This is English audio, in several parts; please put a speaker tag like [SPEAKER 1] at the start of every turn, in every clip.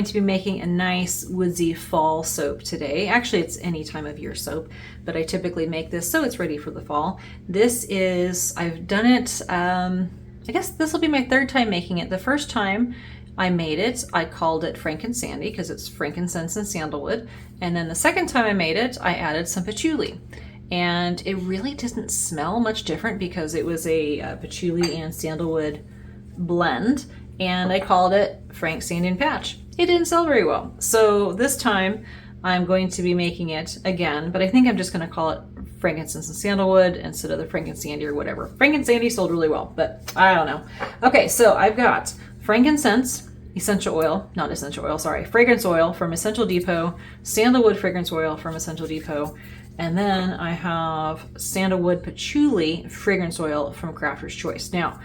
[SPEAKER 1] going to be making a nice woodsy fall soap today. Actually, it's any time of year soap, but I typically make this so it's ready for the fall. This is, I've done it, I guess this will be my third time making it. The first time I made it, I called it Frankincense because it's frankincense and sandalwood. And then the second time I made it, I added some patchouli. And it really didn't smell much different because it was a patchouli and sandalwood blend. And I called it Frank Sandy and Patch. It didn't sell very well. So this time I'm going to be making it again, but I think I'm just going to call it Frankincense and Sandalwood instead of the Frankincense or whatever. Frankincense sold really well, but I don't know. Okay, so I've got frankincense, essential oil, not essential oil, sorry, fragrance oil from Essential Depot, sandalwood fragrance oil from Essential Depot, and then I have sandalwood patchouli fragrance oil from Crafter's Choice. Now,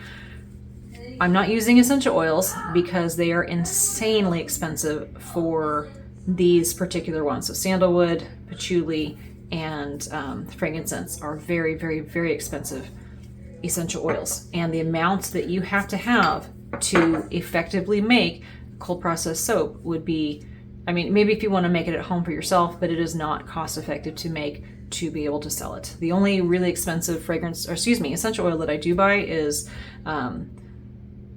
[SPEAKER 1] I'm not using essential oils because they are insanely expensive for these particular ones. So sandalwood, patchouli, and frankincense are very, very, very expensive essential oils. And the amounts that you have to effectively make cold processed soap would be, I mean, maybe if you want to make it at home for yourself, but it is not cost effective to make to be able to sell it. The only really expensive essential oil that I do buy is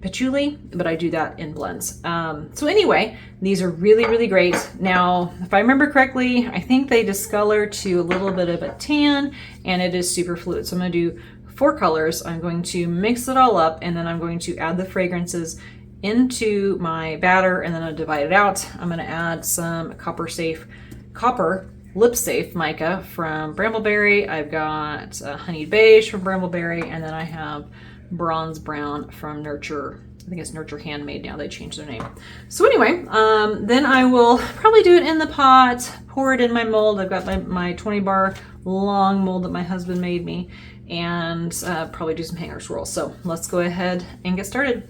[SPEAKER 1] patchouli, but I do that in blends. So anyway, these are really, really great. Now, if I remember correctly, I think they discolor to a little bit of a tan, and it is super fluid. So I'm going to do 4 colors. I'm going to mix it all up, and then I'm going to add the fragrances into my batter, and then I'll divide it out. I'm going to add some copper lip safe mica from Brambleberry. I've got honeyed beige from Brambleberry, and then I have bronze brown from Nurture. I think it's Nurture Handmade now. They changed their name. So anyway, then I will probably do it in the pot, pour it in my mold. I've got my 20 bar long mold that my husband made me, and probably do some hanger swirls. So let's go ahead and get started.